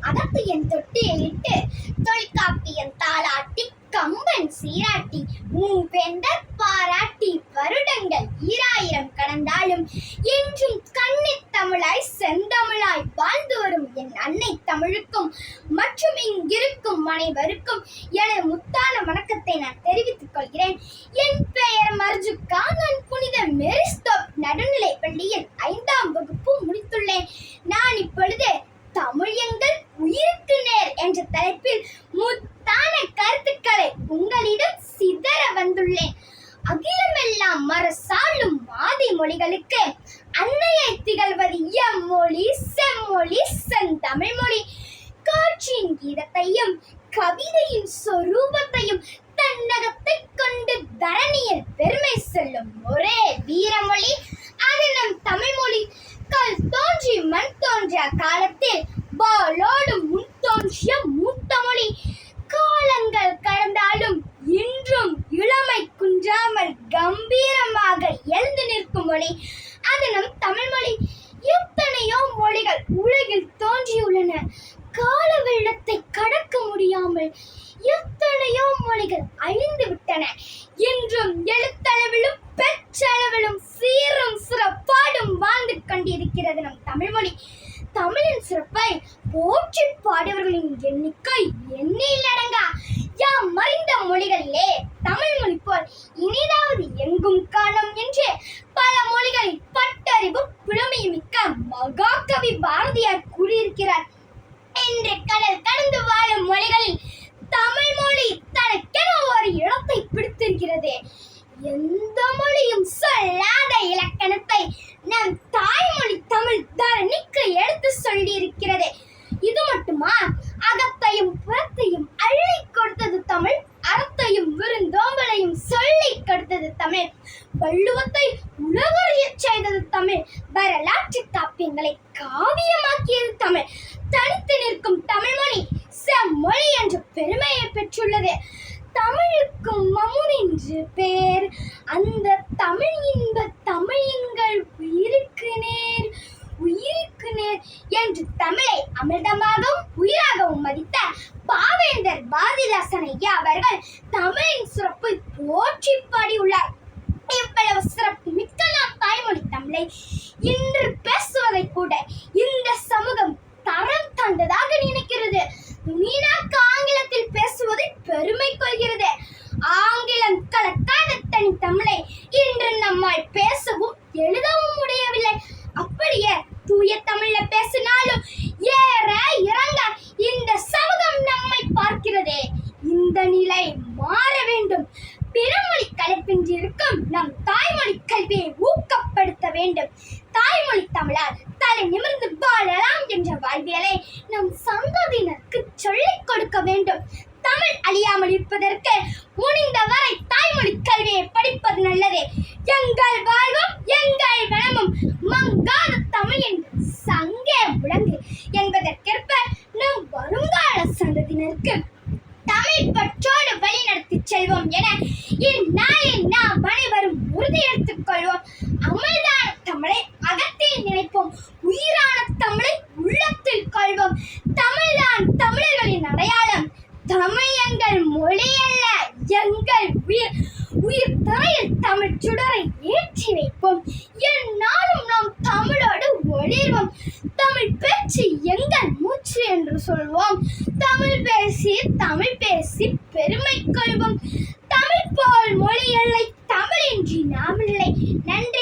அகத்தியன் தொட்டியிலிட்டு தொல்காப்பியன் தாளாட்டி கம்பன் சீராட்டி மூவேந்தர் பாராட்டி வருடங்கள் 2000 கடந்தாலும் என்றும் கன்னித் தமிழாய் செந்தமிழாய் வாழ்ந்து வரும் என் அன்னை தமிழுக்கும் மற்றும் இங்கிருக்கும் அனைவருக்கும் எனது முத்தான வணக்கத்தை நான் தெரிவித்துக் கொள்கிறேன். என் பெயர் மர்ஜுக்கா. நான் புனித மேரிஸ்தோப் நடுநிலை பள்ளியில் 5ஆம் வகுப்பு முடித்துள்ளேன். நான் இப்பொழுது தமிழ் எங்கள் உயிருக்கு நேர் என்ற தலைப்பில் முத்தான கருத்துக்களை உங்களிடம் சிதற வந்துள்ளேன். அகிலமெல்லாம் மரசாலும் ஆதி மொழிகளுக்கு அன்னையை திகழ்வது எம்மொழி, செம்மொழி, செந்தமிழ் மொழி. காட்சியின் கீதத்தையும் கவிதையின் சொரூபத்தையும் தன்னகத்தை கொண்டு தரணியில் பெருமை சொல்லும் ஒரே வீரமொழி அது நம் தமிழ் மொழி. கல் தோன்றி மண் தோன்றிய காலத்தில் வாளோடு முன் தோன்றிய மூத்த மொழி. காலங்கள் கடந்தாலும் இன்றும் இளமை குன்றாமல் கம்பீரமாக எழுந்து நிற்கும் மொழி அது நம் தமிழ் மொழி. எத்தனையோ மொழிகள் உலகில் தோன்றியுள்ளன. கால வெள்ளத்தை கடக்க முடியாமல் எத்தனையோ மொழிகள் அழிந்து விட்டன. இன்றும் எழுத்தளவிலும் பெற்றளவிலும் சீரும் சிறப்பாடும் வாழ்ந்து கொண்டிருக்கிறது நம் தமிழ் மொழி. தமிழின் சிறப்பை போற்றி பாடியவர்களின் எண்ணிக்கை எண்ணில் அடங்கா. யாம் மறிந்த மொழிகளிலே தமிழ் மொழி போல் இனிதாவது எங்கும் காணோம் என்று பல மொழிகளில் பட்டறிவும் புலமையும் மிக்க மகாகவி பாரதியார் கூறியிருக்கிறார். இன்று கடல் கடந்து வாழும் மொழிகளில் தமிழ் மொழி தனக்கென ஒரு இடத்தை பிடித்திருக்கிறது. எந்த மொழியும் சொல்லாத இலக்கணத்தை நம் தாய்மொழி தமிழ் தரணிக்கு எடுத்து சொல்லி இருக்கிறது. இது மட்டுமா, அகத்தையும் புறத்தையும் அள்ளி கொடுத்தது தமிழ், அறத்தையும் விருந்தோம்பலையும் சொல்லி கொடுத்தது தமிழ், வள்ளுவத்தை உலகறிய செய்தது தமிழ், வரலாற்று காப்பியங்களை காவியமாக்கியது தமிழ். தனித்து நிற்கும் தமிழ் மொழி செம்மொழி என்ற பெருமையை பெற்றுள்ளது. தமிழுக்கும் அமுது என்று பேர். அந்த தமிழ் இன்ப தமிழ் எங்கள் உயிருக்கு நேர், உயிருக்கு நேர் என்று தமிழை அமிர்தமாகவும் உயிராகவும் மதித்த பாவேந்தர் பாரதிதாசன் ஐயா அவர்கள் தமிழின் சிறப்பை போற்றி பாடியுள்ளார். இவ்வளவு சிறப்பு மிக்க நாம் தாய்மொழி தமிழை இன்று பேசுவதை கூட இந்த சமூகம் தரம் தாழ்ந்ததாக நினைக்கிறது. வீணாக்க ஆங்கிலத்தில் பேசுவதை பெருமை கொள்கிறது. ஆங்கிலம் கலக்காத தனி தமிழை இன்று நம்மால் பேசவும் எழுதவும் முடியவில்லை. அப்படியே தூய தமிழ்ல பேசினாலும் ஏற இறங்க இந்த சமூகம் நம்மை பார்க்கிறது. இந்த நிலை மாற வேண்டும். பிறமொழி கலப்பின்றி இருக்கும் நம் தாய்மொழி கல்வியை ஊக்கப்படுத்த வேண்டும். தாய்மொழி தமிழால் தலை நிமிர்ந்து வாழலாம் என்ற வாழ்வியலை நம் சந்ததியினருக்கு சொல்லிக் கொடுக்க வேண்டும். தமிழ் அழியாமல் இருப்பதற்கு முடிந்தவரை தாய்மொழி கல்வியை படிப்பது நல்லது. எங்கள் வாழ்வும் எங்கள் வளமும் மங்காத தமிழ் என்று சங்கே முழங்கு என்பதற்கேற்ப நம் வருங்கால சந்ததியினருக்கு தமிழ் பற்றோடு வழிநடத்தி செல்வோம் என இந்நாளில் நாம் அனைவரும் உறுதி எடுத்துக் கொள்வோம். அமிழ்தான தமிழை அகத்தில் நினைப்போம், உயிரான தமிழை உள்ளத்தில் கொள்வோம். தமிழ்தான் தமிழர்களின் அடையாளம். தமிழ் எங்கள் மொழி அல்ல, எங்கள் உயிர். உயிர் தரையில் தமிழ் சுடரை ஏற்றி வைப்போம். எந்நாளும் நாம் தமிழோடு ஒளிர்வோம். தமிழ் பேச்சு எங்கள் மூச்சு என்று சொல்வோம். தமிழ் பேசி பெருமை கொள்வோம். தமிழ் போல் மொழி இல்லை, தமிழின்றி நாம் இல்லை. நன்றி.